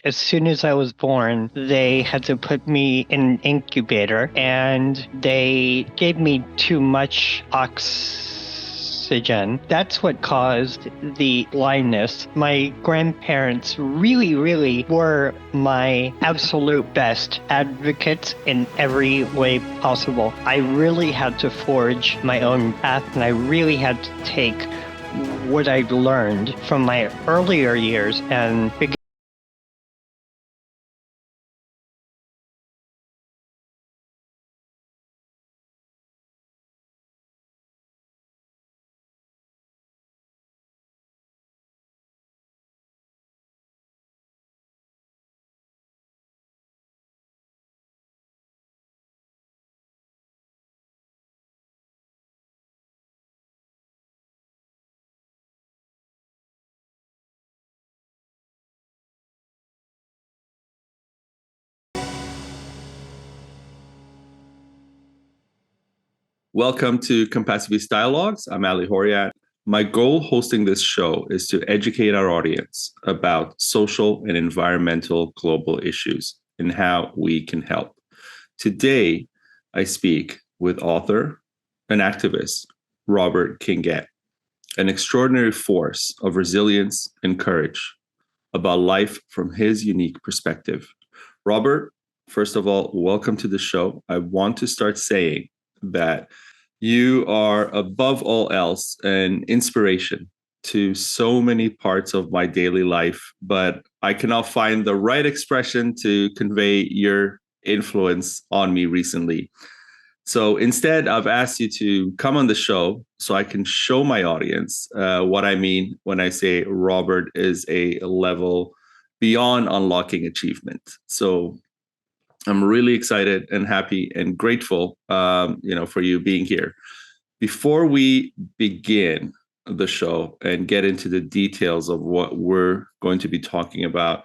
as soon as I was born, they had to put me in an incubator, and they gave me too much oxygen. That's what caused the blindness. My grandparents really were my absolute best advocates in every way possible. I really had to forge my own path, and I really had to take what I learned from my earlier years and figure. Welcome to Compassiviste Dialogues. I'm Ali Horiat. My goal hosting this show is to educate our audience about social and environmental global issues and how we can help. Today, I speak with author and activist Robert Kingett, an extraordinary force of resilience and courage about life from his unique perspective. Robert, first of all, welcome to the show. I want to start saying that you are, above all else, an inspiration to so many parts of my daily life, but I cannot find the right expression to convey your influence on me recently. So instead, I've asked you to come on the show so I can show my audience what I mean when I say Robert is a level beyond unlocking achievement. So I'm really excited and happy and grateful, for you being here. Before we begin the show and get into the details of what we're going to be talking about,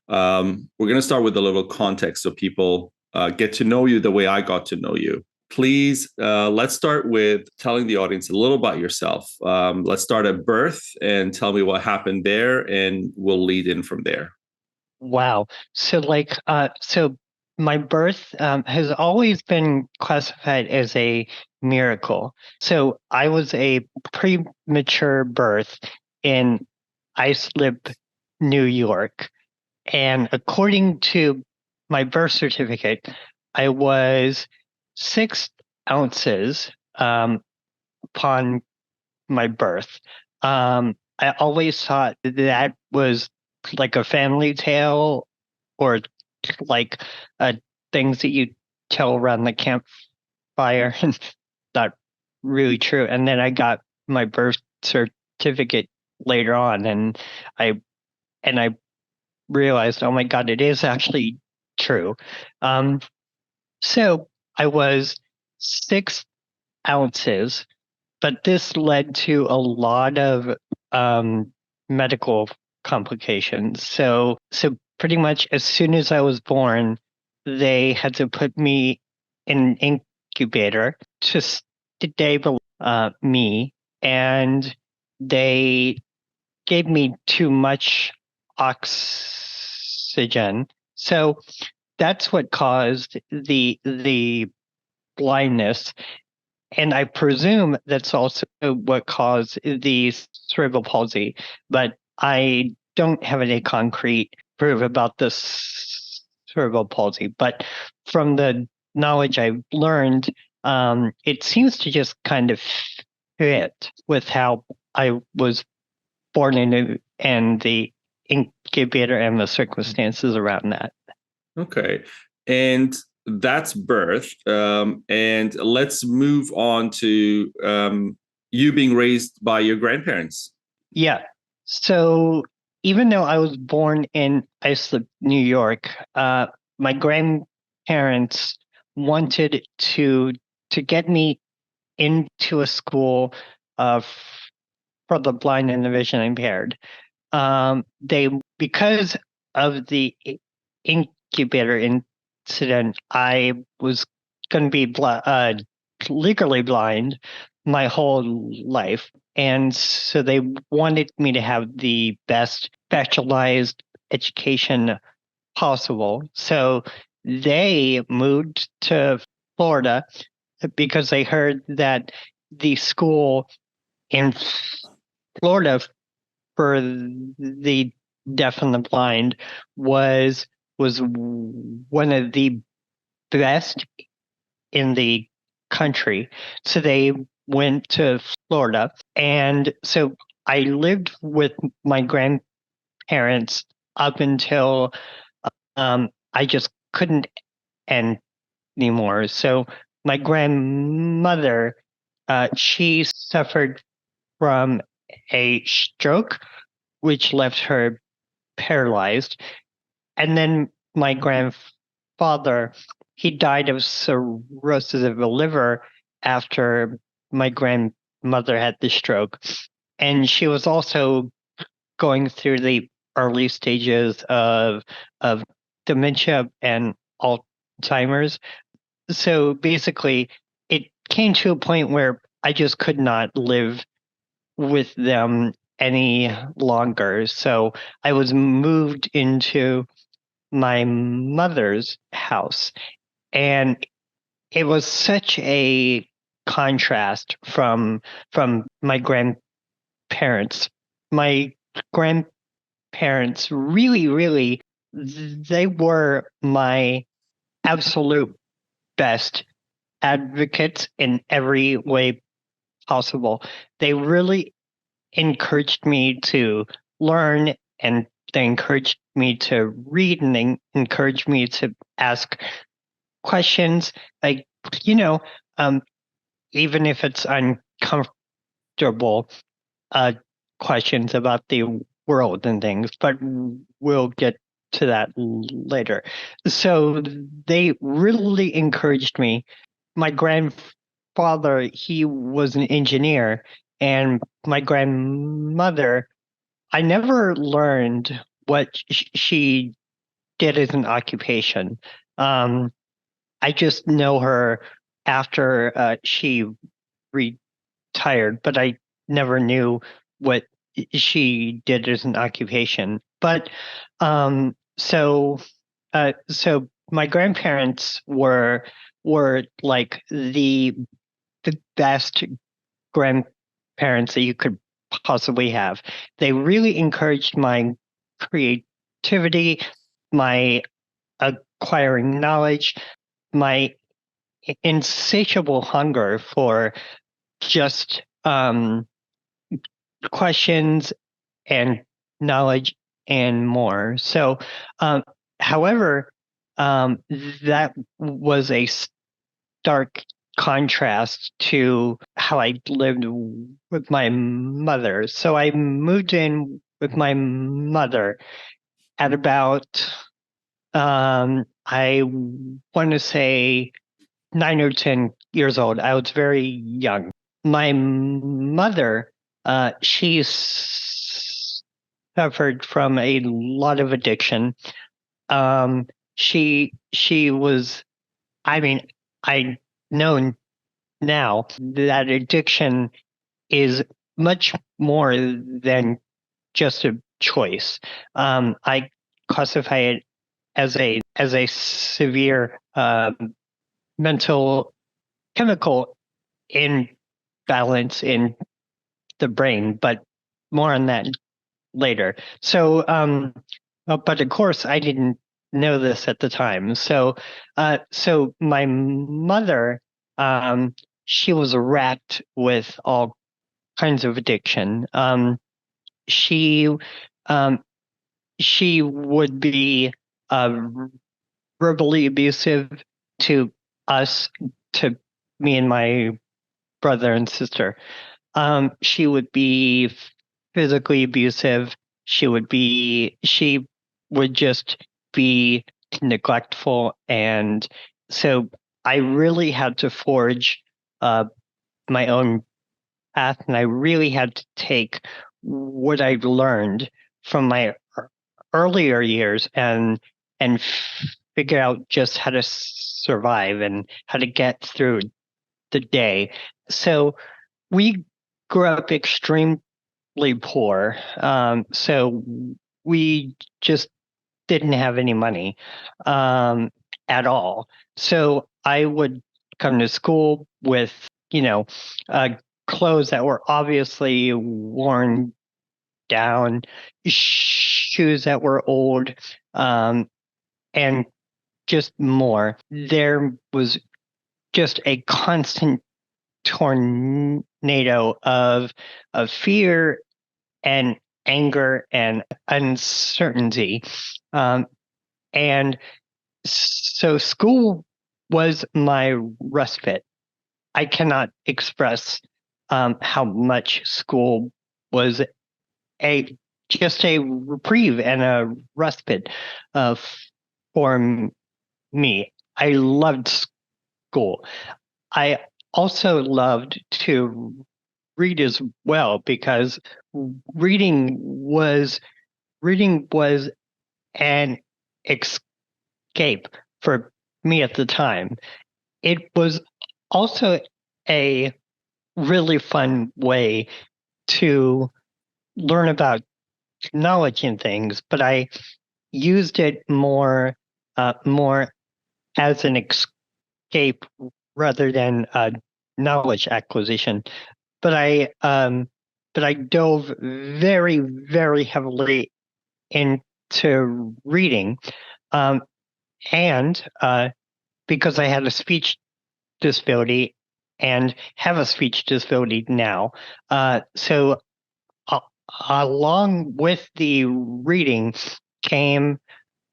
we're going to start with a little context so people get to know you the way I got to know you. Please, let's start with telling the audience a little about yourself. Let's start at birth and tell me what happened there, and we'll lead in from there. Wow. So my birth has always been classified as a miracle. So I was a premature birth in Islip, New York. And according to my birth certificate, I was 6 ounces upon my birth. I always thought that was like a family tale, or like things that you tell around the campfire. And not really true. And then I got my birth certificate later on, and I and I realized, oh my God, it is actually true. Um, so I was 6 ounces, but this led to a lot of medical complications. So pretty much as soon as I was born, they had to put me in an incubator to stabilize me, and they gave me too much oxygen. So that's what caused the blindness. And I presume that's also what caused the cerebral palsy, but I don't have any concrete proof about this cerebral palsy. But from the knowledge I've learned, it seems to just kind of fit with how I was born in, and the incubator and the circumstances around that. Okay. And that's birth. And let's move on to you being raised by your grandparents. Yeah. So even though I was born in Islip, New York, my grandparents wanted to get me into a school uh, for the blind and the vision impaired. They Because of the incubator incident, I was going to be legally blind my whole life. And so they wanted me to have the best specialized education possible. So they moved to Florida because they heard that the school in Florida for the deaf and the blind was one of the best in the country. So they went to Florida, and so I lived with my grandparents up until I just couldn't anymore. So my grandmother, she suffered from a stroke, which left her paralyzed. And then my grandfather, he died of cirrhosis of the liver after my grandmother had the stroke. And she was also going through the early stages of dementia and Alzheimer's. So basically, it came to a point where I just could not live with them any longer. So I was moved into my mother's house, and it was such a contrast from my grandparents. My grandparents really they were my absolute best advocates in every way possible. They really encouraged me to learn, and they encouraged me to read, and they encouraged me to ask questions, like, you know, um, even if it's uncomfortable, uh, questions about the world and things, but we'll get to that later. So they really encouraged me. My grandfather, he was an engineer, and my grandmother, I never learned what she did as an occupation. Um, I just know her after she retired, but I never knew what she did as an occupation. But so my grandparents were like the best grandparents that you could possibly have. They really encouraged my creativity, my acquiring knowledge, my insatiable hunger for just questions and knowledge and more. So, um, however, that was a stark contrast to how I lived with my mother. So I moved in with my mother at about, I want to say 9 or 10 years old. I was very young. My mother, she suffered from a lot of addiction. She was, I mean, I know now that addiction is much more than just a choice. I classify it as a severe mental chemical imbalance in the brain, but more on that later. So, but of course, I didn't know this at the time. So, so my mother, she was racked with all kinds of addiction. She, um, she would be uh, verbally abusive to us, to me and my brother and sister. She would be physically abusive. She would just be neglectful. And so I really had to forge uh, my own path, and I really had to take what I learned from my earlier years and figure out just how to survive and how to get through the day. So we grew up extremely poor. So we just didn't have any money at all. So I would come to school with, clothes that were obviously worn down, shoes that were old, and just more. There was just a constant tornado of fear and anger and uncertainty. And so school was my respite. I cannot express how much school was a just a reprieve and a respite for me. I loved school. I also loved to read as well because reading was an escape for me at the time. It was also a really fun way to learn about knowledge and things, but I used it more as an escape rather than knowledge acquisition. But I dove very, very heavily into reading, and because I had a speech disability and have a speech disability now, so along with the reading came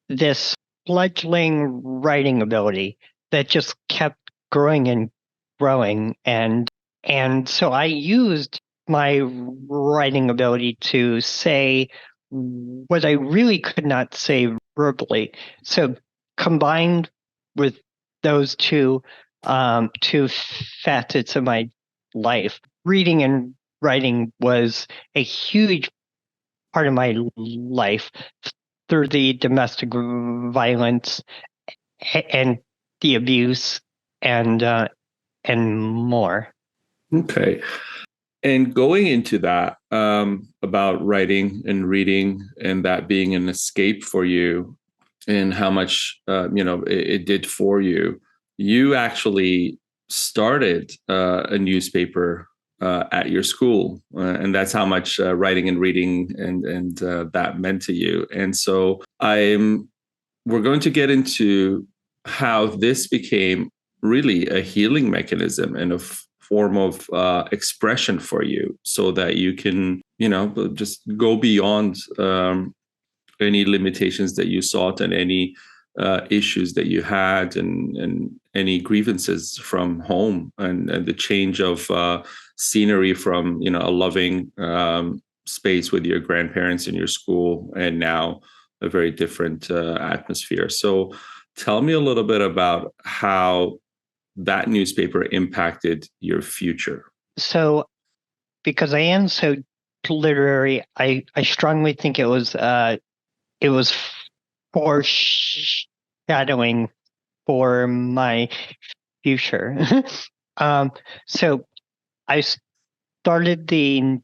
this fledgling writing ability that just kept growing and growing, and so I used my writing ability to say what I really could not say verbally. So combined with those two facets of my life, reading and writing was a huge part of my life through the domestic violence and the abuse and more. Okay. And going into that, about writing and reading and that being an escape for you and how much, it did for you, you actually started a newspaper at your school. And that's how much writing and reading and that meant to you. And so we're going to get into how this became really a healing mechanism and a form of expression for you so that you can, just go beyond any limitations that you sought and any issues that you had and any grievances from home and the change of scenery from, a loving space with your grandparents in your school and now a very different atmosphere. So tell me a little bit about how that newspaper impacted your future. So because I am so literary, I strongly think it was foreshadowing for my future. So I started the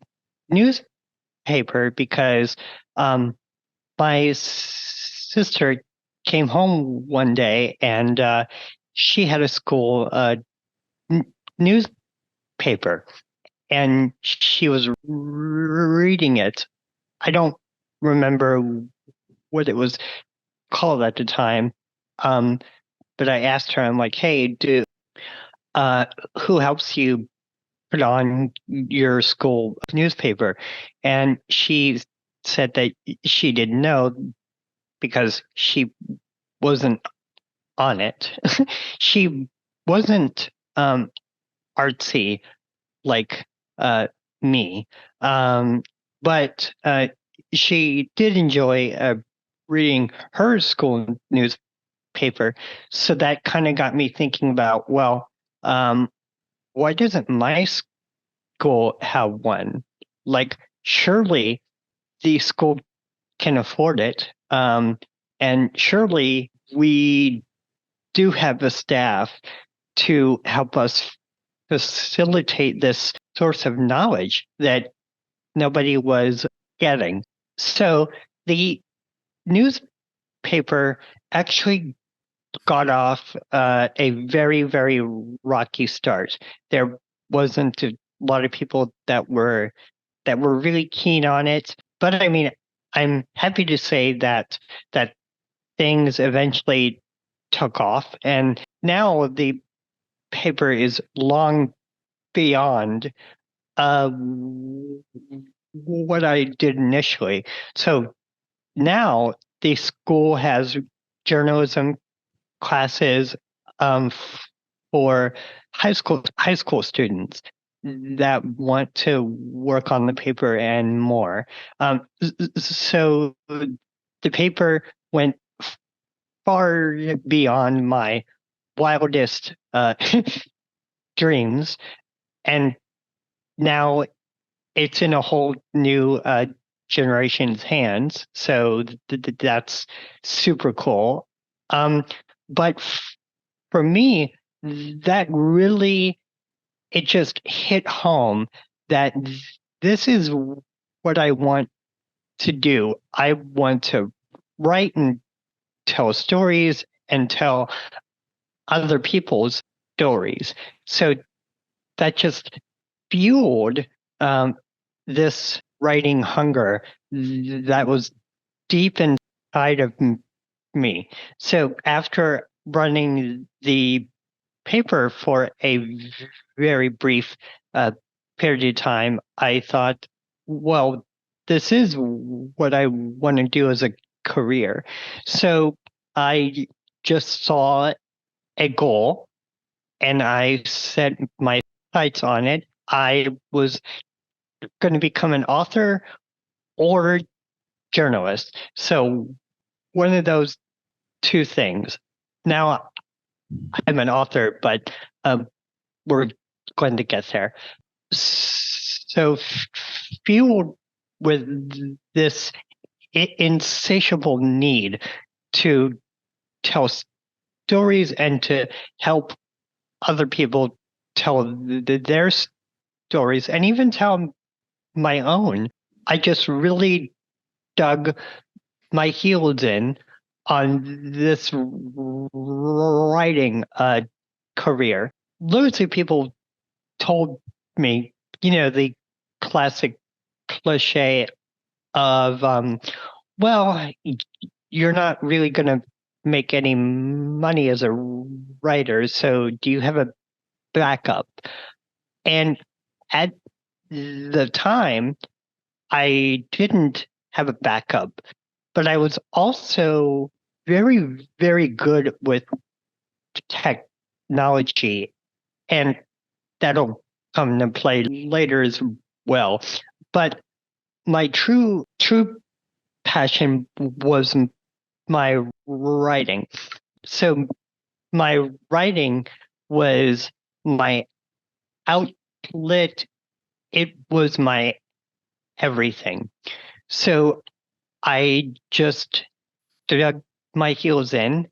newspaper because my sister came home one day and she had a school newspaper and she was reading it. I don't remember what it was called at the time, but I asked her, I'm like, hey, who helps you put on your school newspaper? And she said that she didn't know because she wasn't on it. She wasn't artsy like me, but she did enjoy reading her school newspaper. So that kind of got me thinking about, well, why doesn't my school have one? Like, surely the school can afford it. And surely we do have the staff to help us facilitate this source of knowledge that nobody was getting. So the newspaper paper actually got off a very, very rocky start. There wasn't a lot of people that were really keen on it. But I mean, I'm happy to say that things eventually took off, and now the paper is long beyond uh, what I did initially. So now the school has journalism classes for high school students that want to work on the paper and more. So the paper went far beyond my wildest dreams, and now it's in a whole new generation's hands. So that's super cool. But for me, that really, it just hit home that this is what I want to do. I want to write and tell stories and tell other people's stories. So that just fueled this writing hunger that was deep inside of me. So after running the paper for a very brief period of time, I thought, well, this is what I want to do as a career. So I just saw a goal and I set my sights on it. I was going to become an author or journalist. So one of those two things. Now I'm an author, but we're going to get there. So fueled with this insatiable need to tell stories and to help other people tell their stories and even tell my own, I just really dug my heels in on this writing career. Loads of people told me, the classic cliche of, well, you're not really going to make any money as a writer, so do you have a backup? And at the time, I didn't have a backup, but I was also very, very good with technology, and that'll come into play later as well. But my true passion was my writing. So my writing was my outlet. It was my everything. So I just dug my heels in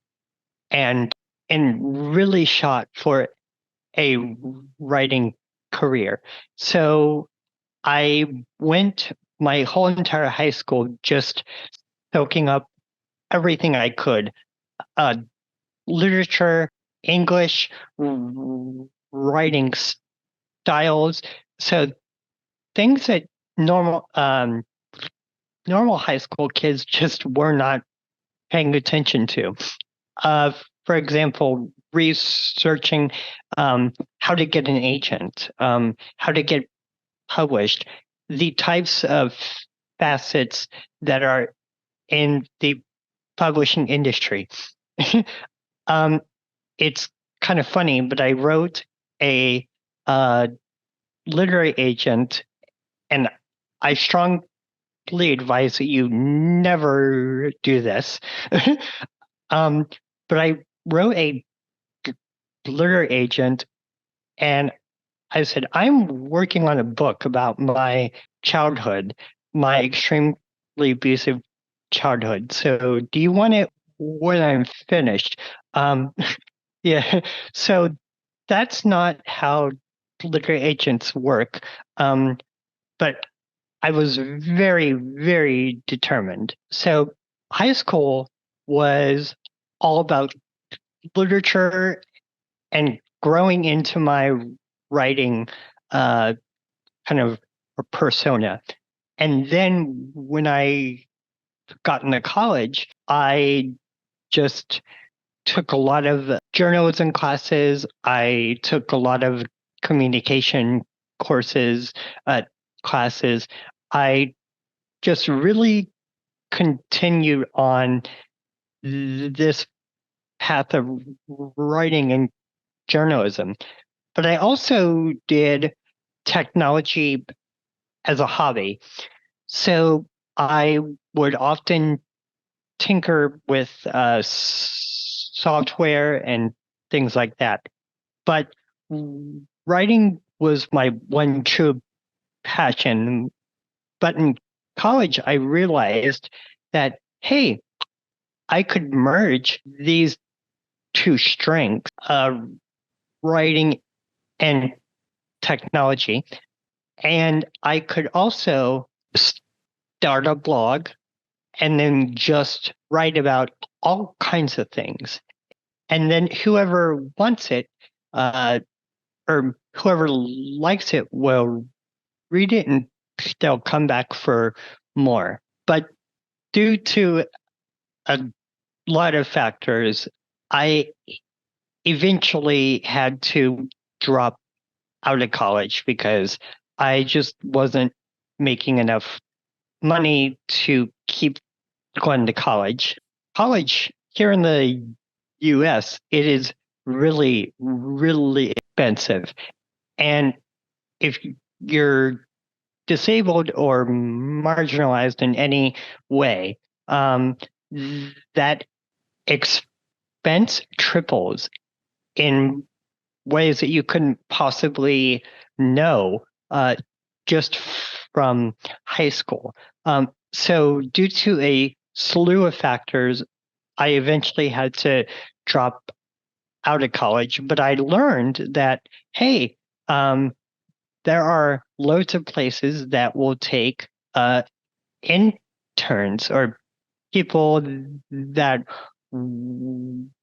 and really shot for a writing career. So I went my whole entire high school just soaking up everything I could. Literature, English, writing styles. So things that normal high school kids just were not paying attention to. For example, researching how to get an agent, how to get published, the types of facets that are in the publishing industry. It's kind of funny, but I wrote a literary agent, and I strongly advise that you never do this. But I wrote a literary agent, and I said, I'm working on a book about my childhood, my extremely abusive childhood. So do you want it when I'm finished? Yeah. So that's not how literary agents work. But I was very, very determined. So high school, was all about literature and growing into my writing kind of persona. And then when I got into college, I just took a lot of journalism classes. I took a lot of communication courses, classes. I just really continued on this path of writing and journalism. But I also did technology as a hobby. So I would often tinker with software and things like that. But writing was my one true passion. But in college, I realized that, hey, I could merge these two strengths, writing and technology. And I could also start a blog and then just write about all kinds of things. And then whoever wants it, or whoever likes it, will read it and they'll come back for more. But due to a lot of factors, I eventually had to drop out of college because I just wasn't making enough money to keep going to college. College here in the US, it is really, really expensive. And if you're disabled or marginalized in any way, that expense triples in ways that you couldn't possibly know just from high school. So, due to a slew of factors, I eventually had to drop out of college. But I learned that, hey, there are loads of places that will take interns or people that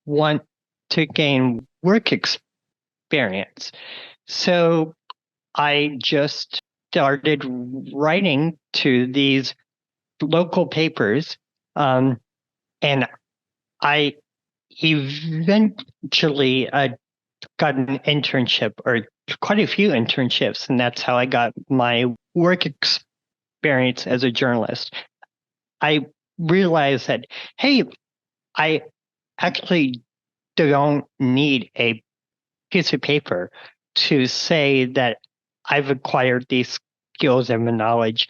want to gain work experience. So I just started writing to these local papers, and I eventually got an internship or quite a few internships, and that's how I got my work experience as a journalist. I realized that, hey, I actually don't need a piece of paper to say that I've acquired these skills and the knowledge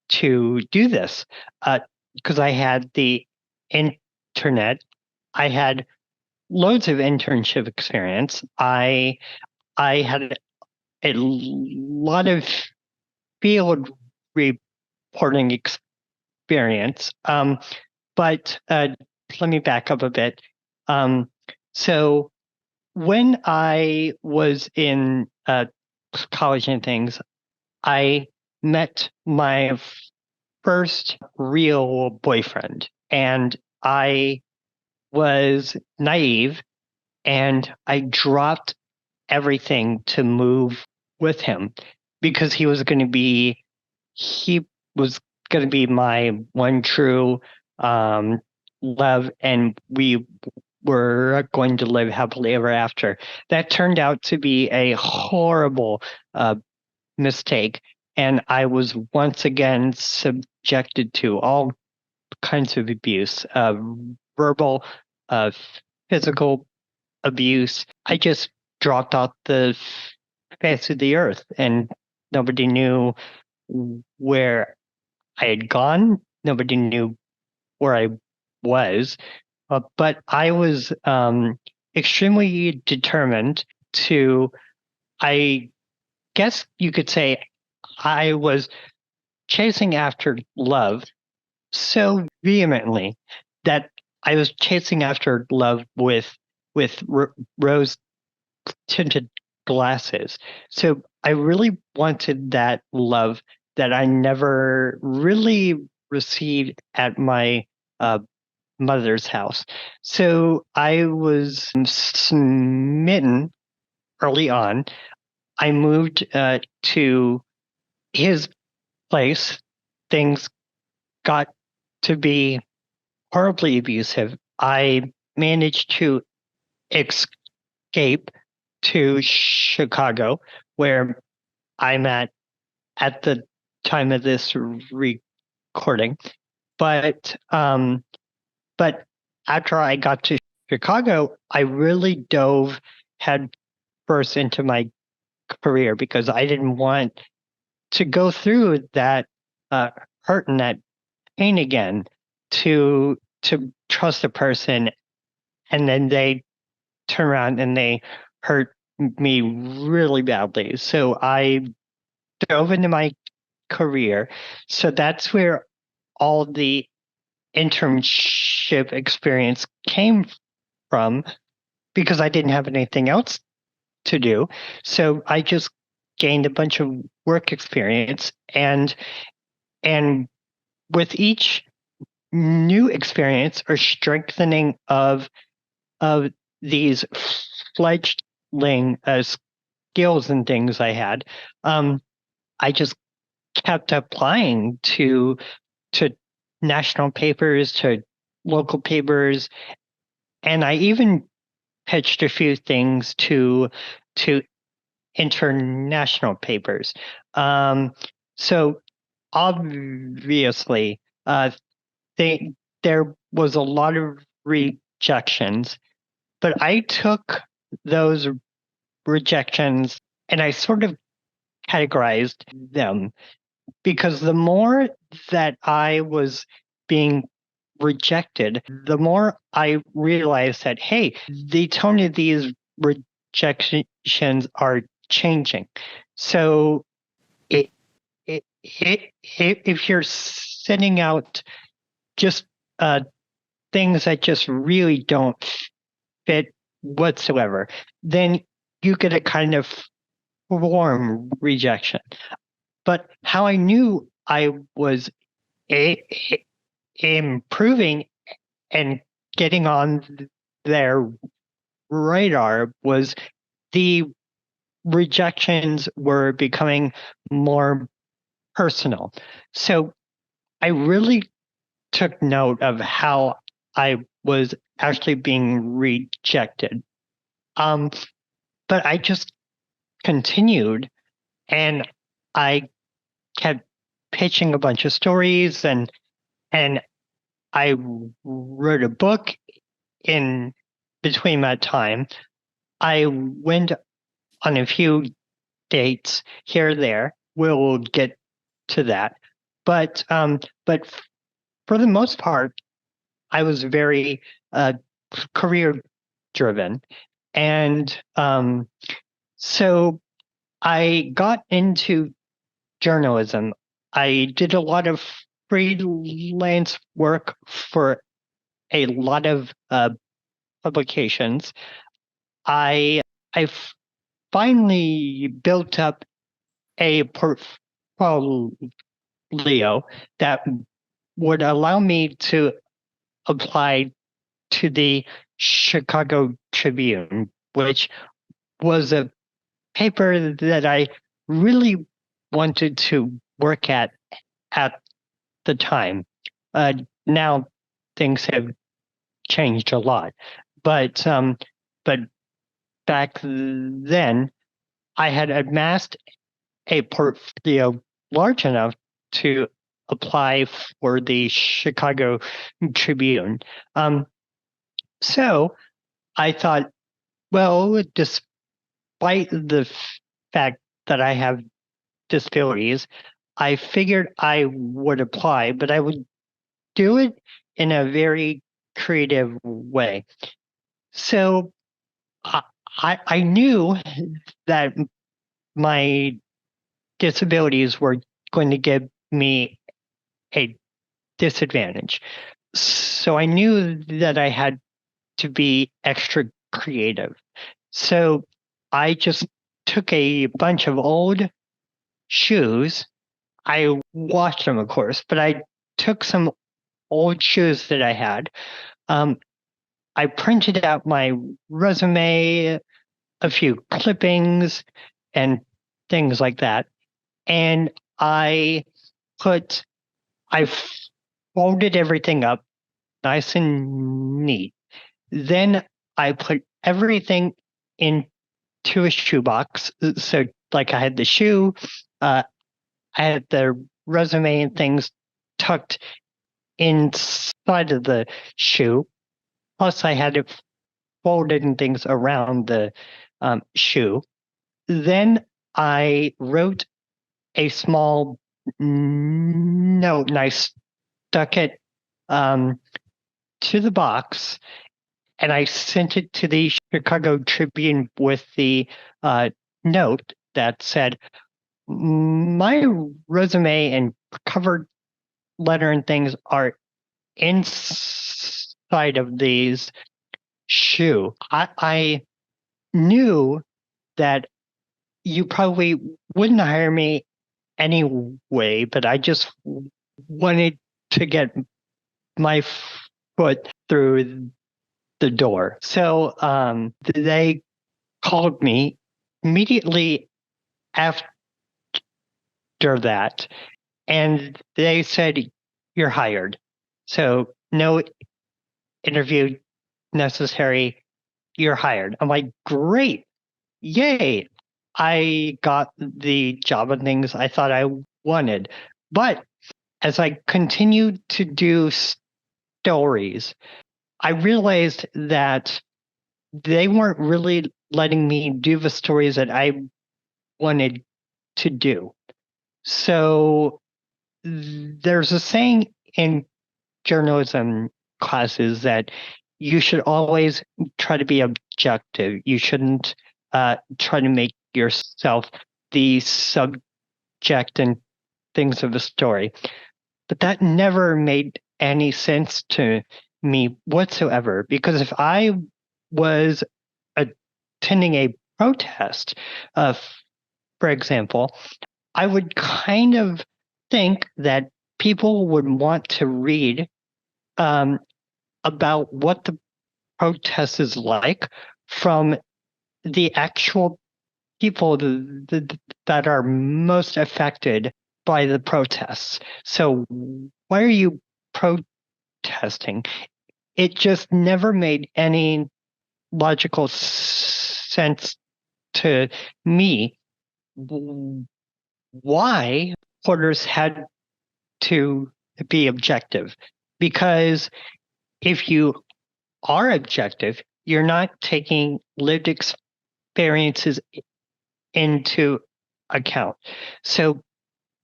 to do this. Because I had the internet, I had loads of internship experience. I had a lot of field reporting experience. But let me back up a bit. So when I was in college and things, I met my first real boyfriend, and I was naive, and I dropped everything to move with him because he was going to be my one true love, and we were going to live happily ever after. That turned out to be a horrible mistake, and I was once again subjected to all kinds of abuse, verbal, uh, physical abuse. I just dropped off the face of the earth, and nobody knew where I had gone. Nobody knew where I was. But I was extremely determined to, I guess you could say, I was chasing after love so vehemently that I was chasing after love with rose tinted glasses. So I really wanted that love that I never really received at my mother's house. So I was smitten early on. I moved to his place. Things got to be horribly abusive. I managed to escape to Chicago, where I'm at the time of this recording. But after I got to Chicago, I really dove head first into my career because I didn't want to go through that uh, hurt and that pain again to trust a person and then they turn around and they hurt me really badly. So I dove into my career. So that's where all the internship experience came from because I didn't have anything else to do. So I just gained a bunch of work experience and with each new experience or strengthening of these fledgling skills and things I had, I just kept applying to national papers, to local papers, and I even pitched a few things to international papers. So obviously, they, there was a lot of rejections, but I took those rejections and I sort of categorized them because the more that I was being rejected, the more I realized that, hey, the tone of these rejections are changing. So if you're sending out just things that just really don't fit whatsoever, then you get a kind of warm rejection. But how I knew I was a- improving and getting on their radar was the rejections were becoming more personal. So I really took note of how I was actually being rejected. Um, but I just continued and I kept pitching a bunch of stories and I wrote a book in between that time. I went on a few dates here or there. We'll get to that. But for the most part, I was very career driven. And so I got into journalism. I did a lot of freelance work for a lot of publications. I I finally built up a portfolio that would allow me to apply to the Chicago Tribune, which was a paper that I really wanted to work at the time. Now things have changed a lot, but but back then I had amassed a portfolio large enough to apply for the Chicago Tribune. So I thought, well, despite the fact that I have disabilities, I figured I would apply, but I would do it in a very creative way. So I, I knew that my disabilities were going to give me a disadvantage. So I knew that I had to be extra creative. So I just took a bunch of old shoes. I washed them, of course, but I took some old shoes that I had. I printed out my resume, a few clippings, and things like that. And put, I folded everything up nice and neat. Then I put everything into a shoebox. So, like, I had the shoe, I had the resume and things tucked inside of the shoe. Plus, I had it folded and things around the shoe. Then I wrote a small note and I stuck it to the box, and I sent it to the Chicago Tribune with the note that said, my resume and cover letter and things are inside of these shoe. I knew that you probably wouldn't hire me anyway, but I just wanted to get my foot through the door. So they called me immediately after that, and they said, you're hired. So no interview necessary. You're hired. I'm like, great. Yay. I got the job and things I thought I wanted. But as I continued to do stories, I realized that they weren't really letting me do the stories that I wanted to do. So there's a saying in journalism classes that you should always try to be objective. You shouldn't try to make yourself the subject and things of a story. But that never made any sense to me whatsoever, because if I was attending a protest, for example, I would kind of think that people would want to read about what the protest is like from the actual people that are most affected by the protests. So why are you protesting? It just never made any logical sense to me why reporters had to be objective. Because if you are objective, you're not taking lived experiences into account. So,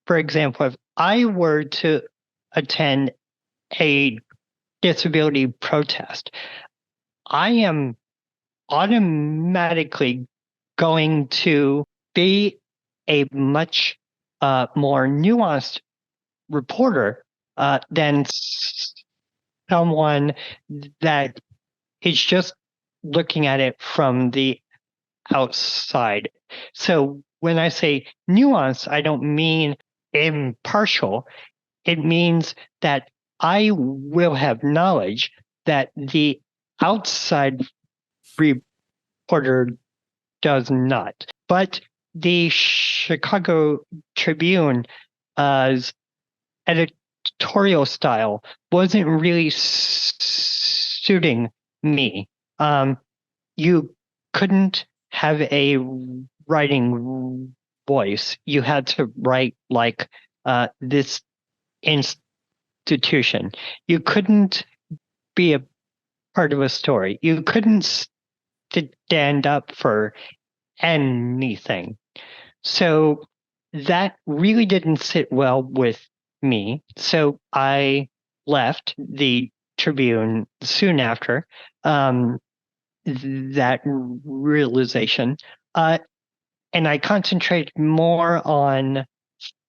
for example, if I were to attend a disability protest, I am automatically going to be a much more nuanced reporter than someone that is just looking at it from the outside. So when I say nuance, I don't mean impartial. It means that I will have knowledge that the outside reporter does not. But the Chicago Tribune's editorial style wasn't really suiting me. You couldn't have a writing voice. You had to write like this institution. You couldn't be a part of a story. You couldn't stand up for anything. So that really didn't sit well with me. So I left the Tribune soon after that realization. And I concentrated more on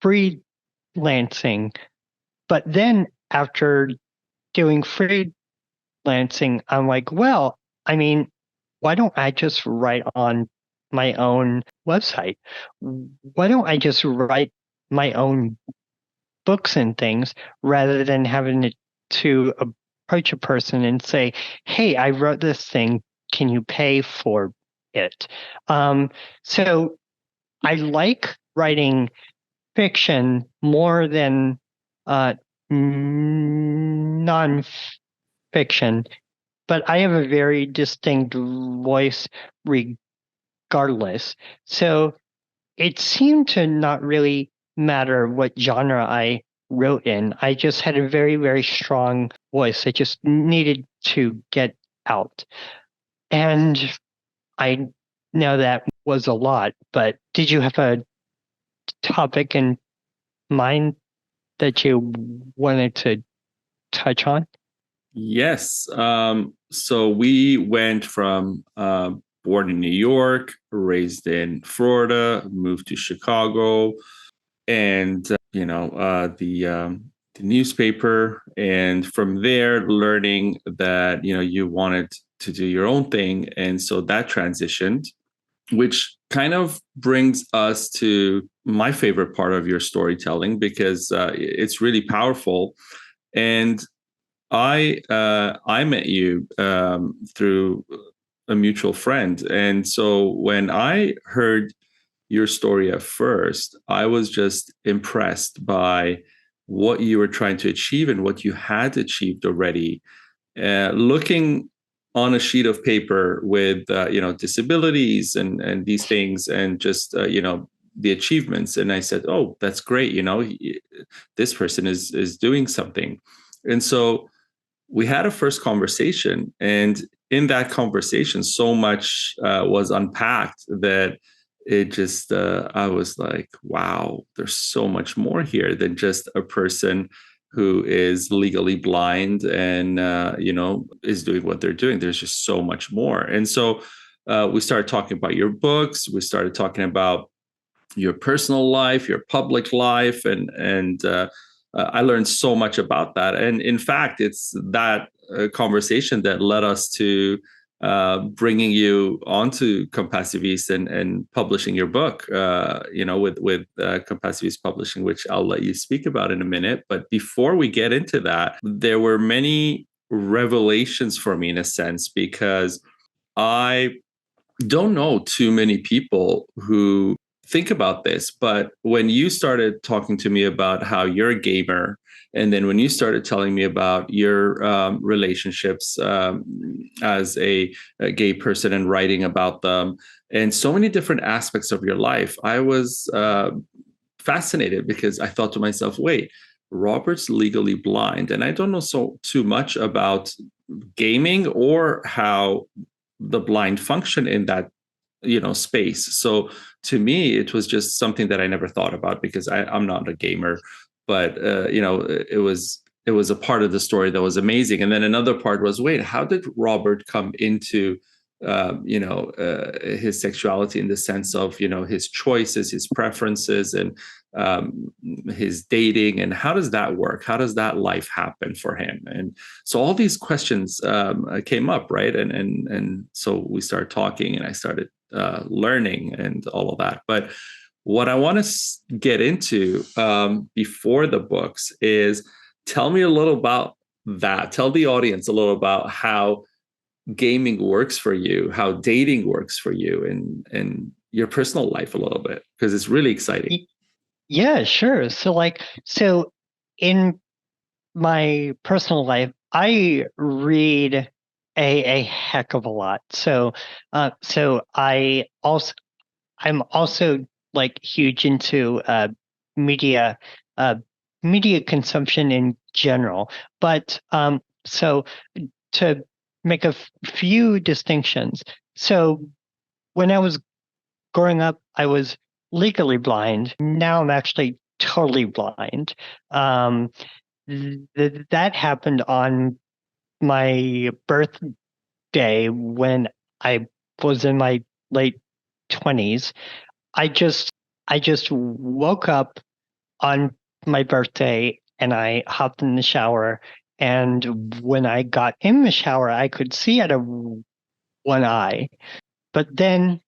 freelancing. But then after doing freelancing, I'm like, well, I mean, why don't I just write on my own website? Why don't I just write my own books and things rather than having to to approach a person and say, "Hey, I wrote this thing. Can you pay for it?" So I like writing fiction more than nonfiction, but I have a very distinct voice regardless. So it seemed to not really matter what genre I wrote in. I just had a very, very strong voice. I just needed to get out. And I know that was a lot, but did you have a topic in mind that you wanted to touch on? Yes. So we went from born in New York, raised in Florida, moved to Chicago, and the newspaper, and from there learning that you wanted to do your own thing, and so that transitioned, which kind of brings us to my favorite part of your storytelling because it's really powerful. And I met you through a mutual friend, and so when I heard your story at first, I was just impressed by what you were trying to achieve and what you had achieved already. Looking on a sheet of paper with disabilities and these things, and just the achievements, and I said, "Oh, that's great! This person is doing something," and so we had a first conversation, and in that conversation so much was unpacked that it just I was like, wow, there's so much more here than just a person who is legally blind and is doing what they're doing. There's just so much more. And so we started talking about your books, we started talking about your personal life, your public life, and I learned so much about that. And in fact, it's that conversation that led us to bringing you onto Compassiviste and publishing your book. With Compassiviste Publishing, which I'll let you speak about in a minute. But before we get into that, there were many revelations for me in a sense because I don't know too many people who think about this, but when you started talking to me about how you're a gamer, and then when you started telling me about your relationships as a gay person and writing about them, and so many different aspects of your life, I was fascinated because I thought to myself, wait, Robert's legally blind, and I don't know so too much about gaming or how the blind function in that space. So to me it was just something that I never thought about because I'm not a gamer, but it was a part of the story that was amazing. And then another part was, wait, how did Robert come into his sexuality in the sense of his choices, his preferences, and his dating, and how does that work? How does that life happen for him? And so all these questions came up, right? And so we started talking, and I started learning and all of that. But what I want to get into before the books is, tell me a little about that. Tell the audience a little about how gaming works for you, how dating works for you, and your personal life a little bit, because it's really exciting. Yeah, sure. So in my personal life, I read a heck of a lot. So I'm also like huge into media uh media consumption in general. But so to make a few distinctions. So when I was growing up, I was legally blind. Now I'm actually totally blind. Um, that happened on my birthday when I was in my late 20s. I just I just woke up on my birthday and I hopped in the shower, and when I got in the shower I could see out of one eye. But then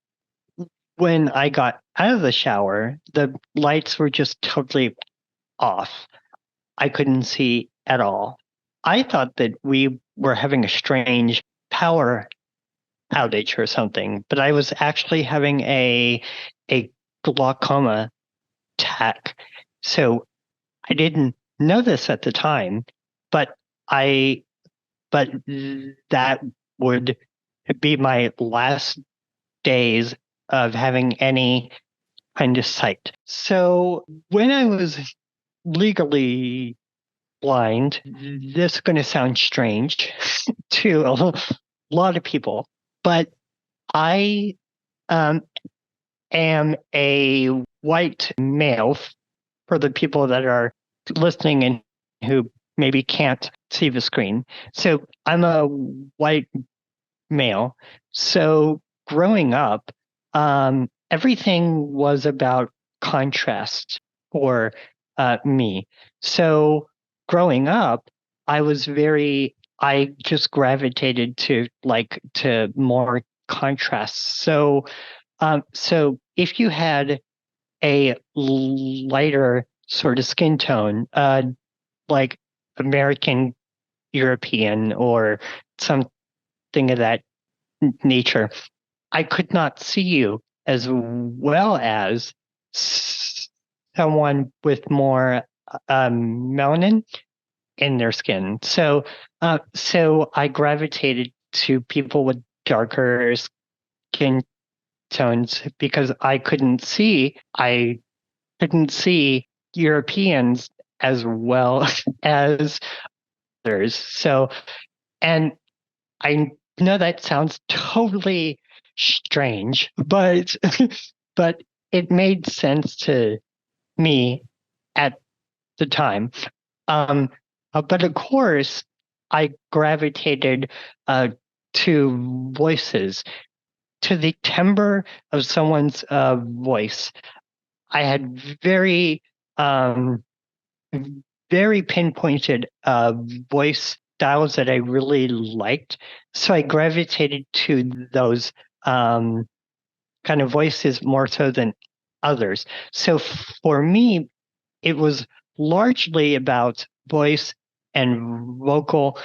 when I got out of the shower, the lights were just totally off. I couldn't see at all. I thought that we were having a strange power outage or something, but I was actually having a glaucoma attack. So I didn't know this at the time, but I but that would be my last days of having any kind of sight. So when I was legally blind, this is going to sound strange to a lot of people, but I um, am a white male for the people that are listening and who maybe can't see the screen. So I'm a white male. So growing up, everything was about contrast for me. So growing up, I just gravitated to more contrasts. So if you had a lighter sort of skin tone, like American European or something of that nature, I could not see you as well as someone with more melanin in their skin. So I gravitated to people with darker skin tones because I couldn't see Europeans as well as others. So, and I know that sounds totally strange, but but it made sense to me at the time. Um, but of course, I gravitated to voices, to the timbre of someone's voice. I had um, very pinpointed voice styles that I really liked. So I gravitated to those kind of voices more so than others. So for me, it was largely about voice and vocal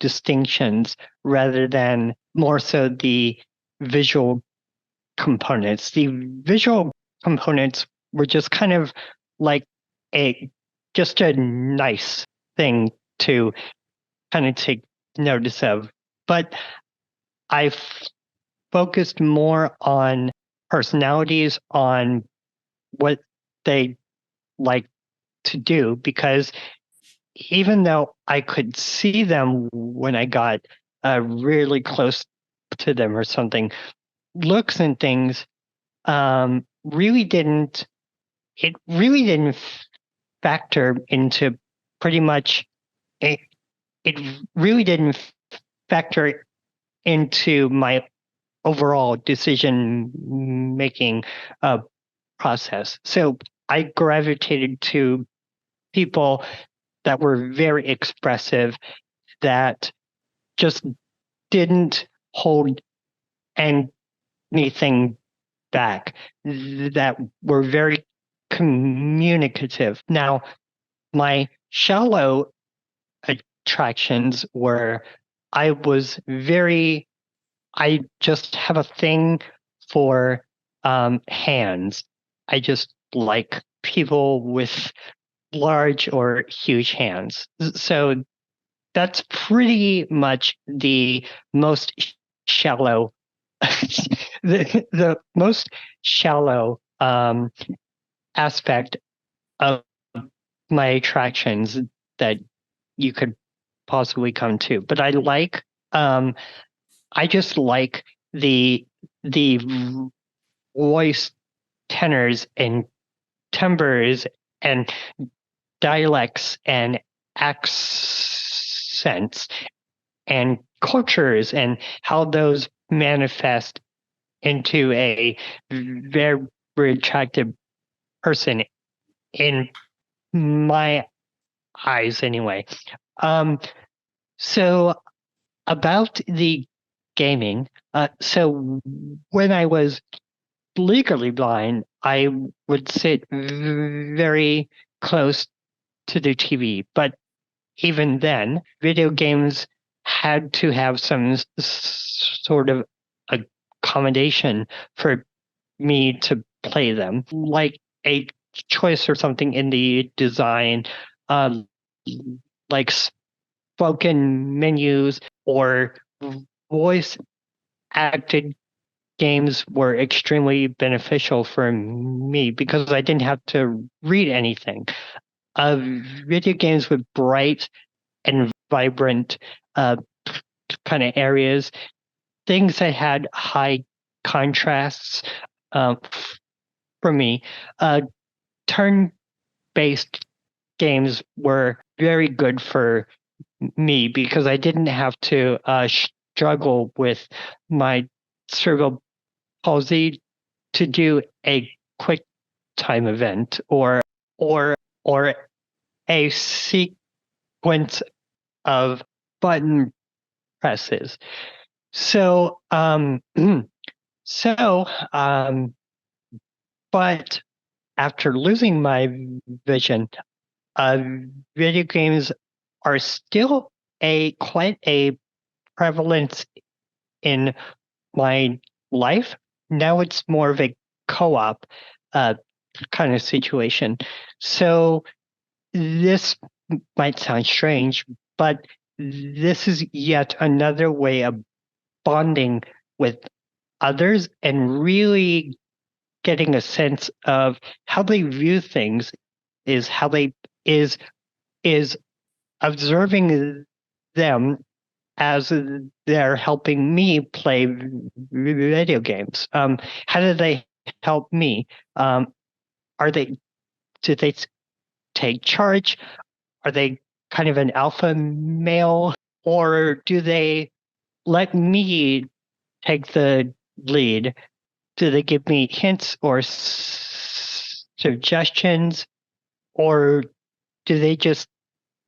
distinctions rather than more so the visual components. The visual components were just kind of like a just a nice thing to kind of take notice of. But I focused more on personalities, on what they like to do, because even though I could see them when I got really close to them or something, looks and things really didn't. It really didn't factor into pretty much. It, it really didn't factor into my overall decision making process. So I gravitated to people that were very expressive, that just didn't hold anything back, that were very communicative. Now, my shallow attractions were I was very, I just have a thing for hands. I just like people with large or huge hands. So that's pretty much the most shallow, the most shallow aspect of my attractions that you could possibly come to. But I just like the voice tenors and timbres and dialects and accents and cultures and how those manifest into a very attractive person in my eyes anyway. So about the gaming, so when I was legally blind, I would sit very close to the TV, but even then, video games had to have some sort of accommodation for me to play them, like a choice or something in the design, uh, like spoken menus or voice acted games were extremely beneficial for me because I didn't have to read anything. Uh, Video games with bright and vibrant uh, kind of areas, things that had high contrasts um, for me. Turn-based games were very good for me because I didn't have to struggle with my cerebral palsy to do a quick time event or or a sequence of button presses. So so but after losing my vision, uh, video games are still a quite a prevalence in my life. Now it's more of a co-op uh, kind of situation. So this might sound strange, but this is yet another way of bonding with others and really getting a sense of how they view things is how they is observing them as they're helping me play video games. How do they help me? Are they do they take charge? Are they kind of an alpha male, or do they let me take the lead? Do they give me hints or suggestions, or do they just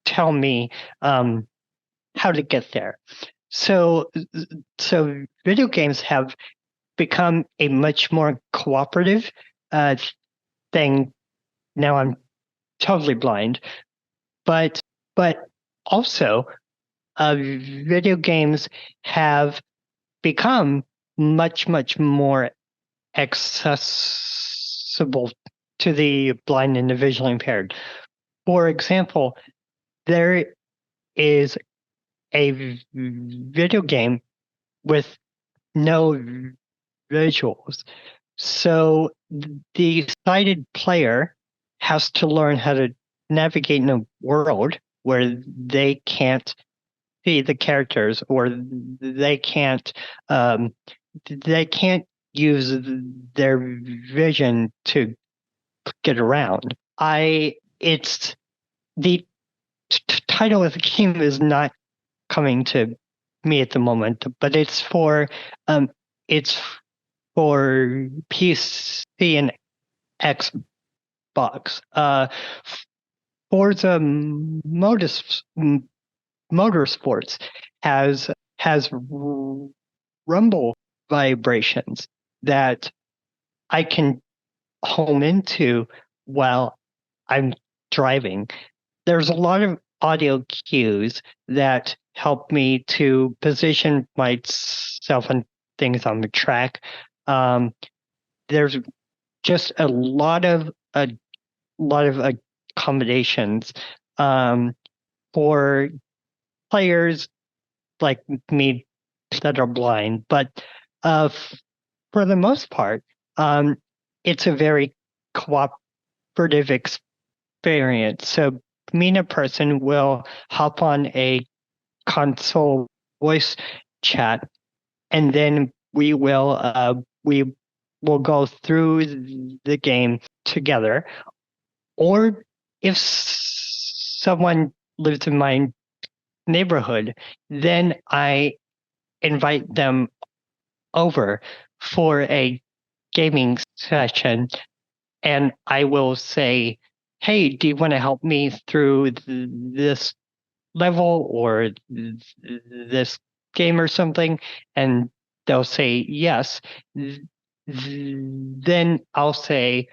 tell me how to get there? So, so video games have become a much more cooperative uh, thing. Now I'm totally blind, but but also video games have become much more accessible to the blind and the visually impaired. For example, there is a video game with no visuals. So the sighted player has to learn how to navigate in a world where they can't see the characters or um, they can't use their vision to get around. I it's the title of the game is not coming to me at the moment, but um it's for PC and Xbox. Forza Motorsports has rumble vibrations that I can home into while I'm driving. There's a lot of audio cues that help me to position myself and things on the track. There's just a lot of accommodations for players like me that are blind, but for the most part, um, it's a very cooperative experience. So me and a person will hop on a console voice chat, and then we will go through the game together. Or if someone lives in my neighborhood, then I invite them over for a gaming session, and I will say, "Hey, do you want to help me through this level or this game or something?" And they'll say yes. Then I'll say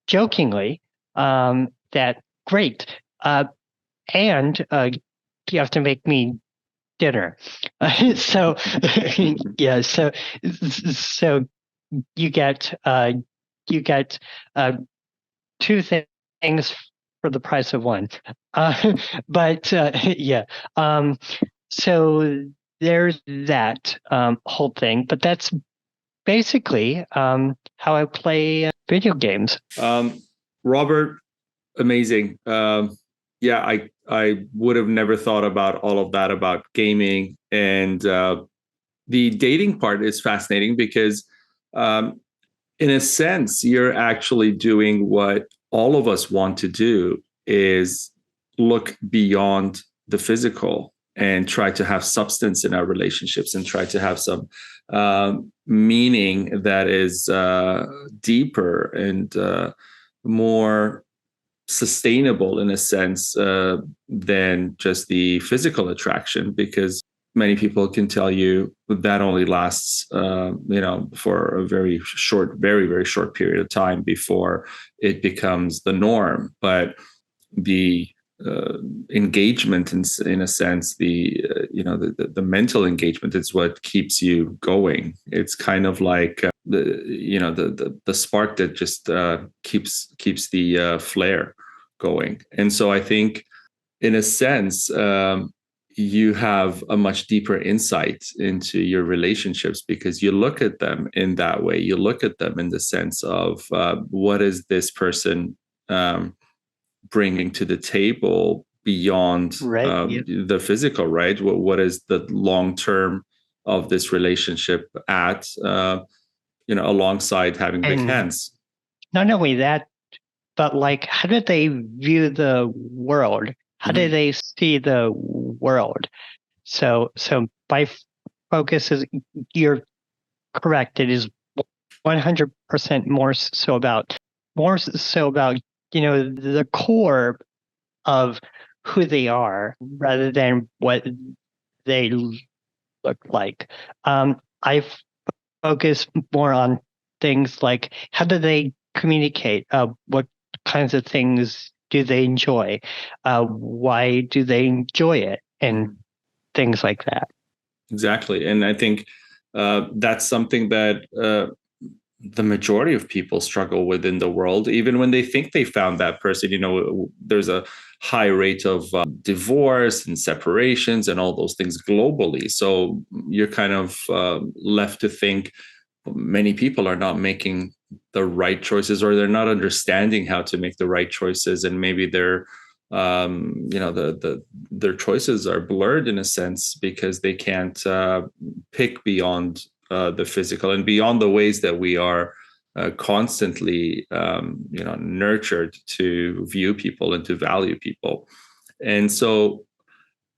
jokingly that great. And you have to make me dinner. So yeah, so you get you get two things for the price of one. But yeah, so there's that whole thing. But that's basically how I play video games. Robert, amazing. Yeah, I would have never thought about all of that about gaming, and the dating part is fascinating because in a sense you're actually doing what all of us want to do, is look beyond the physical and try to have substance in our relationships and try to have some meaning that is deeper and more sustainable in a sense than just the physical attraction, because many people can tell you that only lasts for a very very short period of time before it becomes the norm. But the engagement in a sense, the mental engagement is what keeps you going. It's kind of like the spark that just keeps the flare going. And so I think in a sense you have a much deeper insight into your relationships because you look at them in that way. You look at them in the sense of what is this person bringing to the table beyond the physical, right? What is the long term of this relationship at alongside having big hands? Not only that, but like, how do they view the world? How do they see the world? So my focus is, you're correct, it is 100% more so about the core of who they are rather than what they look like. I focus more on things like, how do they communicate? What kinds of things do they enjoy? Why do they enjoy it? And things like that. Exactly. And I think that's something that the majority of people struggle with in the world, even when they think they found that person. There's a high rate of divorce and separations and all those things globally. So you're kind of left to think many people are not making the right choices, or they're not understanding how to make the right choices. And maybe they're their choices are blurred in a sense because they can't pick beyond the physical and beyond the ways that we are constantly nurtured to view people and to value people. And so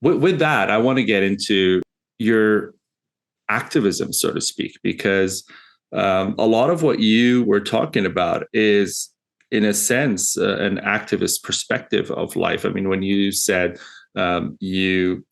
with that, I want to get into your activism, so to speak, because a lot of what you were talking about is, in a sense, an activist perspective of life. I mean, when you said you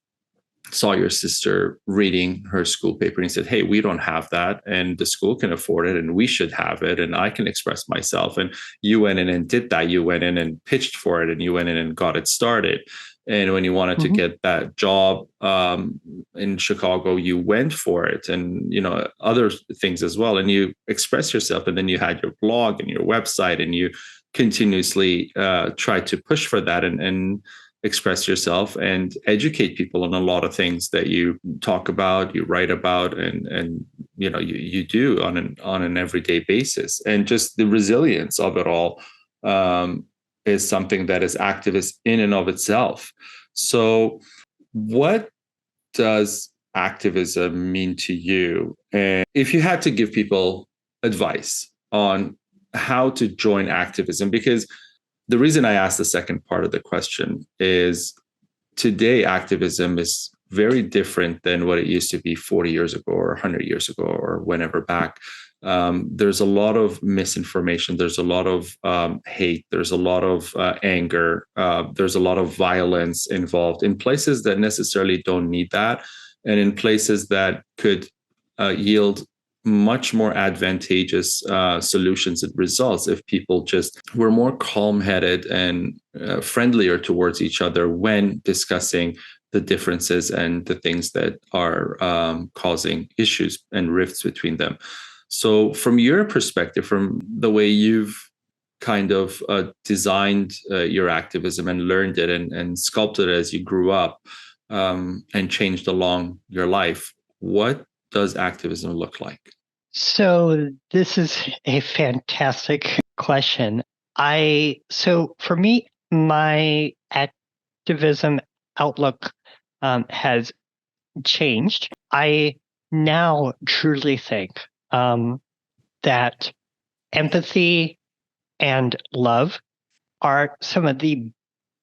saw your sister reading her school paper and you said, hey, we don't have that, and the school can afford it, and we should have it, and I can express myself. And you went in and did that. You went in and pitched for it, and you went in and got it started. And when you wanted to get that job in Chicago, you went for it, and other things as well. And you expressed yourself, and then you had your blog and your website, and you continuously tried to push for that and express yourself and educate people on a lot of things that you talk about, you write about, and you do on an everyday basis. And just the resilience of it all is something that is activist in and of itself. So what does activism mean to you? And if you had to give people advice on how to join activism, because the reason I asked the second part of the question is today activism is very different than what it used to be 40 years ago or 100 years ago or whenever back. There's a lot of misinformation. There's a lot of hate. There's a lot of anger. There's a lot of violence involved in places that necessarily don't need that, and in places that could yield much more advantageous solutions and results if people just were more calm-headed and friendlier towards each other when discussing the differences and the things that are causing issues and rifts between them. So from your perspective, from the way you've kind of designed your activism and learned it and sculpted it as you grew up and changed along your life, what does activism look like? So this is a fantastic question. So for me, my activism outlook has changed. I now truly think that empathy and love are some of the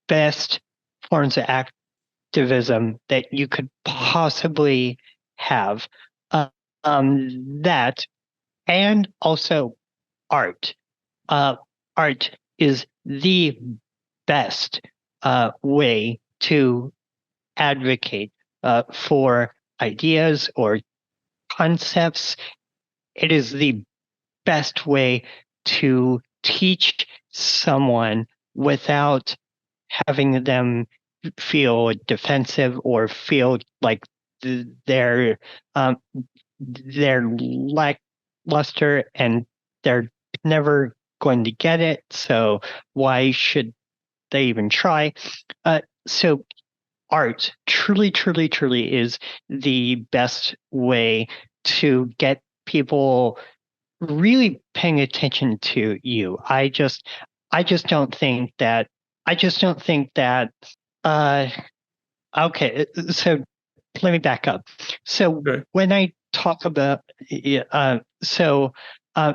best forms of activism that you could possibly have. That and also art. Art is the best way to advocate for ideas or concepts. It is the best way to teach someone without having them feel defensive or feel like they're they're lackluster and they're never going to get it. So why should they even try? So art truly, truly, truly is the best way to get people really paying attention to you. I just don't think that uh okay, so let me back up. So Okay. when I talk about so uh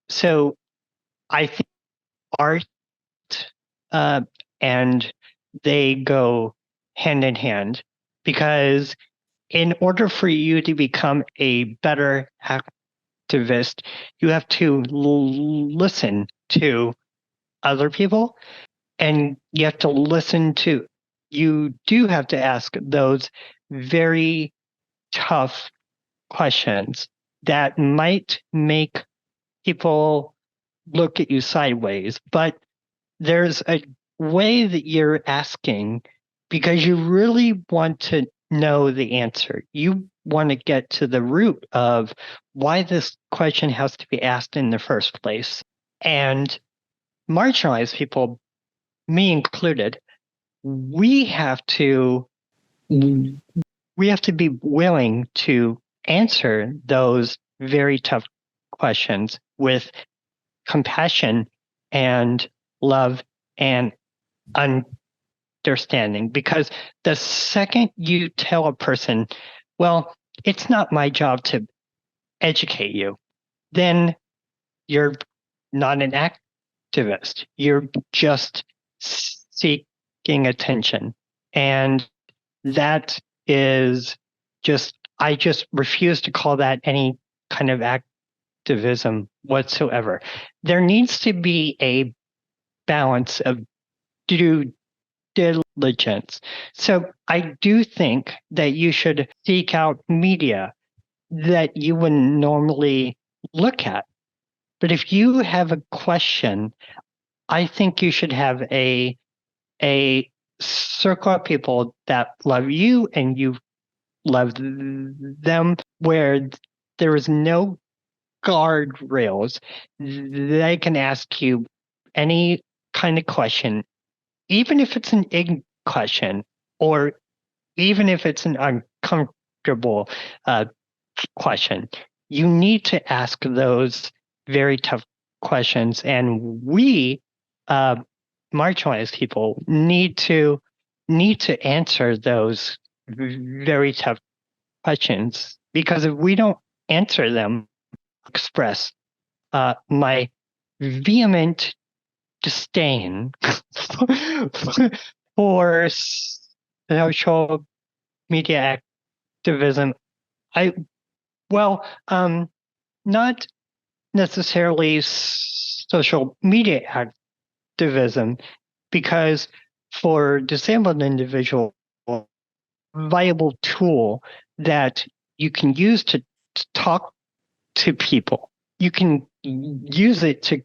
so I think art uh and they go hand in hand because in order for you to become a better activist, you have to listen to other people and you have to you do have to ask those very tough questions that might make people look at you sideways, but there's a way that you're asking because you really want to know the answer. You want to get to the root of why this question has to be asked in the first place. And marginalized people, me included, we have to be willing to answer those very tough questions with compassion and love and understanding, because the second you tell a person, well, it's not my job to educate you, then you're not an activist. You're just seeking attention. And that is I just refuse to call that any kind of activism whatsoever. There needs to be a balance of due diligence. So I do think that you should seek out media that you wouldn't normally look at. But if you have a question, I think you should have a circle of people that love you and you love them, where there is no guardrails. They can ask you any kind of question, even if it's an ignorant question, or even if it's an uncomfortable question. You need to ask those very tough questions, and we, uh, marginalized people, need to answer those very tough questions, because if we don't answer them, express my vehement disdain for social media activism. I well, not necessarily social media activism, because for disabled individuals, viable tool that you can use to talk to people. You can use it to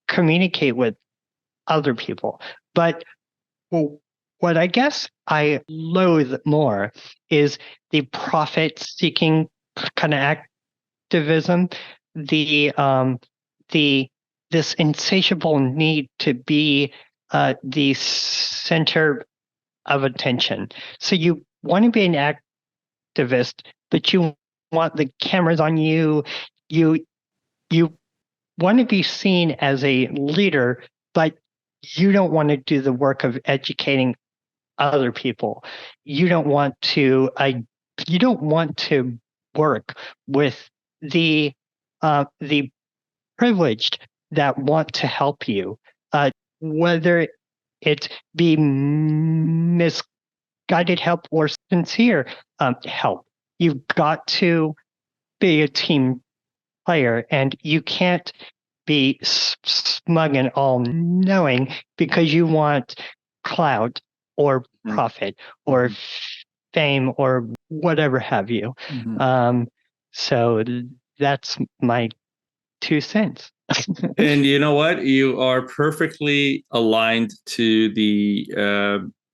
communicate with other people. But what I guess I loathe more is the profit-seeking kind of activism, the this insatiable need to be the center of attention. So you want to be an activist, but you want the cameras on you. You you want to be seen as a leader, but you don't want to do the work of educating other people. You don't want to. You don't want to work with the privileged that want to help you, whether it be misguided help or sincere help. You've got to be a team player, and you can't be smug and all knowing because you want clout or profit or fame or whatever have you. So that's my 2 cents. And you know what? You are perfectly aligned to the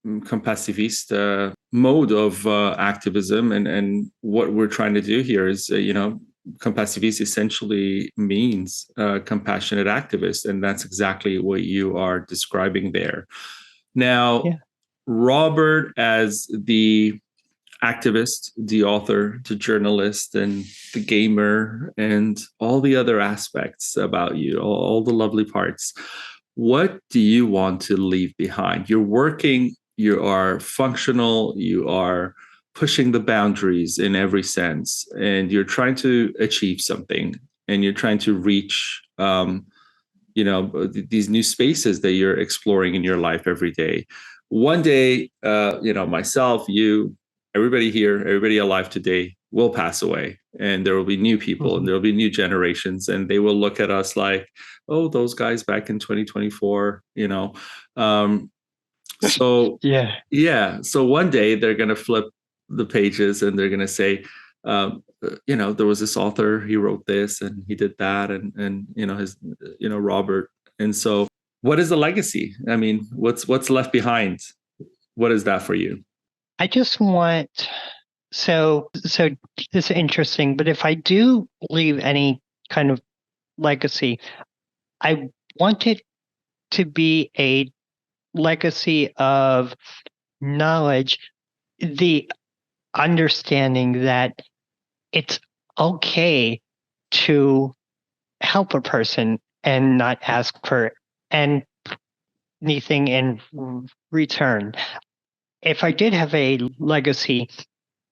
Compassiviste mode of activism. And what we're trying to do here is, Compassiviste essentially means compassionate activist. And that's exactly what you are describing there. Now, yeah. Robert, as the activist, the author, the journalist, and the gamer, and all the other aspects about you, all the lovely parts. What do you want to leave behind? You're working, you are functional, you are pushing the boundaries in every sense, and you're trying to achieve something, and you're trying to reach, these new spaces that you're exploring in your life every day. One day, myself, you, everybody here, everybody alive today will pass away, and there will be new people, and there will be new generations, and they will look at us like, oh, those guys back in 2024, So So one day they're going to flip the pages and they're going to say, there was this author, he wrote this and he did that, and his, Robert. And so what is the legacy? I mean, what's left behind? What is that for you? I just want, so it's interesting, but if I do leave any kind of legacy, I want it to be a legacy of knowledge, the understanding that it's okay to help a person and not ask for anything in return. If I did have a legacy,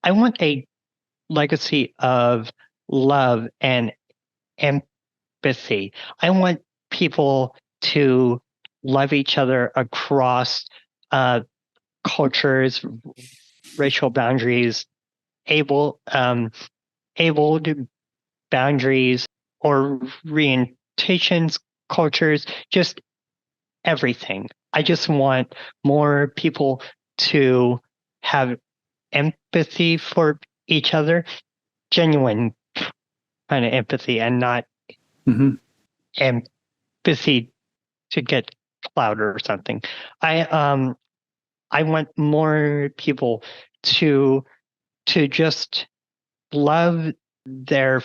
I want a legacy of love and empathy. I want people to love each other across cultures, racial boundaries, able to boundaries or orientations, cultures, just everything. I just want more people to have empathy for each other, genuine kind of empathy, and not empathy to get clout or something. I want more people to just love their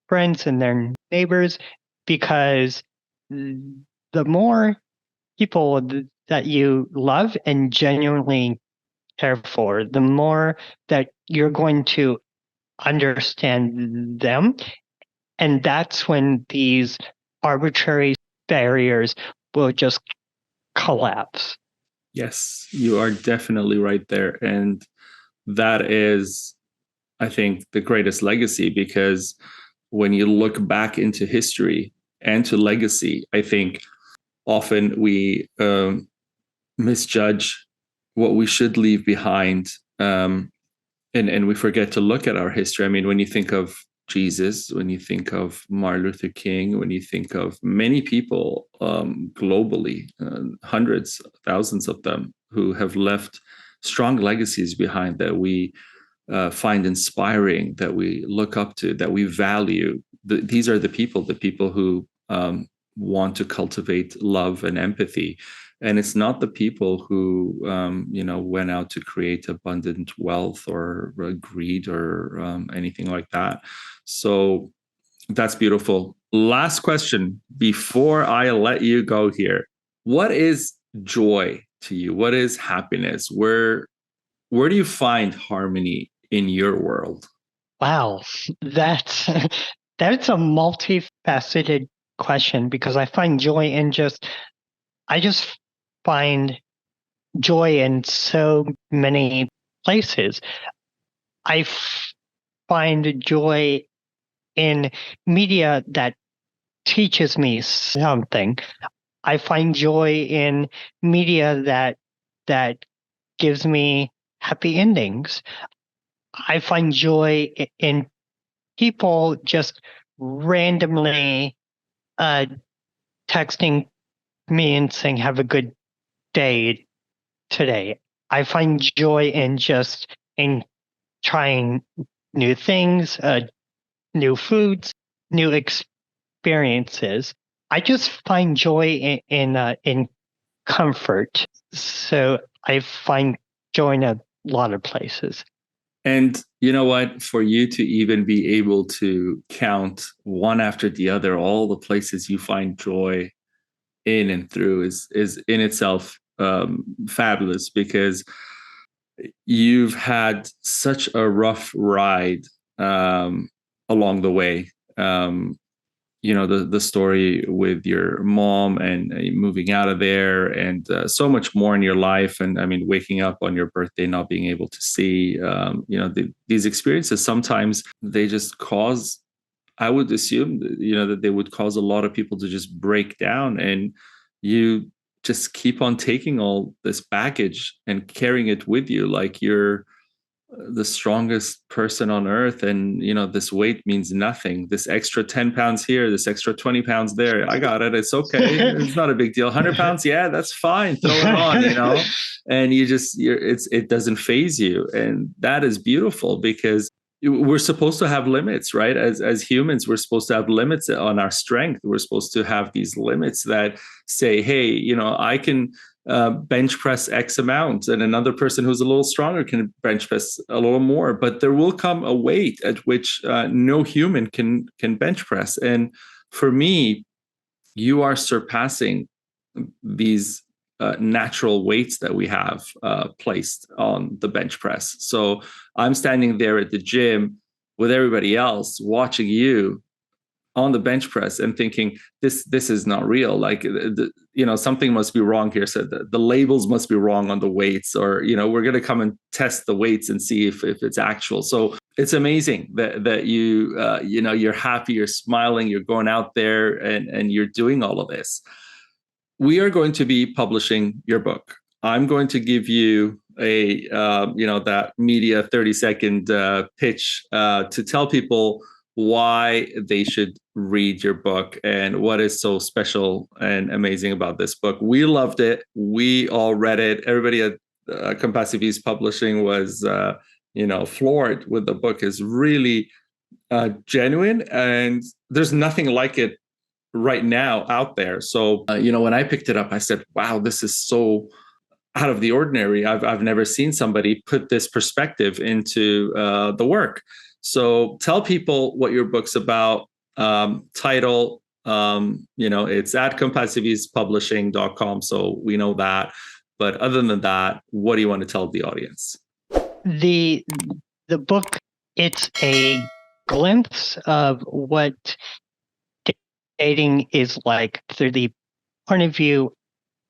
friends and their neighbors, because the more people that you love and genuinely care for, the more that you're going to understand them. And that's when these arbitrary barriers will just collapse. Yes, you are definitely right there. And that is, I think, the greatest legacy, because when you look back into history and to legacy, I think often we misjudge what we should leave behind, and we forget to look at our history. I mean, when you think of Jesus, when you think of Martin Luther King, when you think of many people globally, hundreds, thousands of them who have left strong legacies behind that we find inspiring, that we look up to, that we value. These are the people who want to cultivate love and empathy. And it's not the people who, went out to create abundant wealth or greed or anything like that. So that's beautiful. Last question before I let you go here. What is joy to you? What is happiness? Where do you find harmony in your world? Wow, that's that's a multifaceted question because I just find joy in so many places. Find joy in media that teaches me something. I find joy in media that gives me happy endings. I find joy in people just randomly uh, texting me and saying, "Have a good day today." I find joy in trying new things, new foods, new experiences. I just find joy in comfort. So I find joy in a lot of places. And you know what? For you to even be able to count one after the other, all the places you find joy in and through is in itself fabulous, because you've had such a rough ride along the way. Um, the story with your mom and moving out of there, and so much more in your life. And I mean, waking up on your birthday not being able to see, these experiences, sometimes they just cause, I would assume, that they would cause a lot of people to just break down, and you just keep on taking all this baggage and carrying it with you like you're the strongest person on earth. And this weight means nothing. This extra 10 pounds here, this extra 20 pounds there, I got it, it's okay, it's not a big deal. 100 pounds, yeah, that's fine, throw it on. And it doesn't phase you. And that is beautiful, because we're supposed to have limits, right? As humans, we're supposed to have limits on our strength. We're supposed to have these limits that say, hey, I can bench press X amount, and another person who's a little stronger can bench press a little more. But there will come a weight at which no human can bench press. And for me, you are surpassing these natural weights that we have placed on the bench press. So I'm standing there at the gym with everybody else watching you on the bench press and thinking, this is not real. Like, something must be wrong here. So the labels must be wrong on the weights, or we're going to come and test the weights and see if it's actual. So it's amazing that you you're happy, you're smiling, you're going out there, and you're doing all of this. We are going to be publishing your book. I'm going to give you that media 30-second pitch to tell people why they should read your book and what is so special and amazing about this book. We loved it. We all read it. Everybody at Compassiviste Publishing was, floored with the book. Is really genuine, and there's nothing like it right now out there. So, when I picked it up, I said, wow, this is so out of the ordinary. I've never seen somebody put this perspective into the work. So tell people what your book's about. Title, it's at compassivistepublishing.com. So we know that. But other than that, what do you want to tell the audience? The book, it's a glimpse of what dating is like through the point of view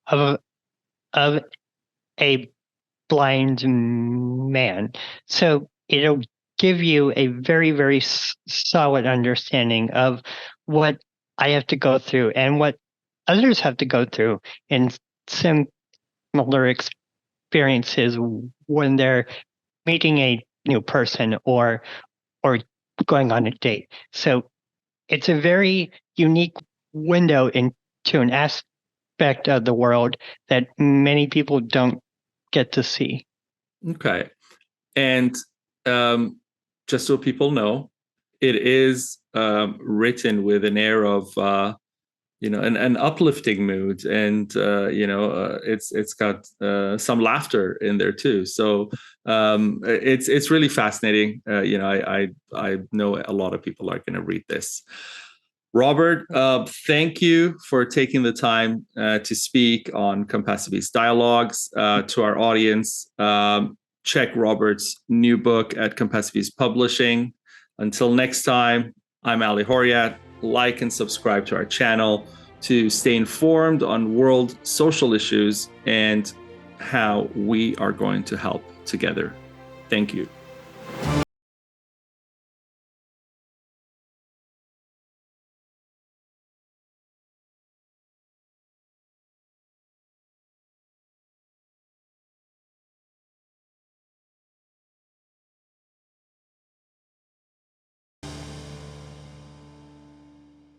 of a blind man. So it'll give you a very, very solid understanding of what I have to go through and what others have to go through in similar experiences when they're meeting a new person or going on a date. So it's a very unique window into an aspect of the world that many people don't get to see. Okay. And just so people know, it is written with an air of, an uplifting mood, and it's got some laughter in there too. So it's really fascinating. I know a lot of people are going to read this. Robert, thank you for taking the time to speak on Compassiviste Dialogues. To our audience, check Robert's new book at Compassiviste Publishing. Until next time, I'm Ali Horiat. Like and subscribe to our channel to stay informed on world social issues and how we are going to help together. Thank you.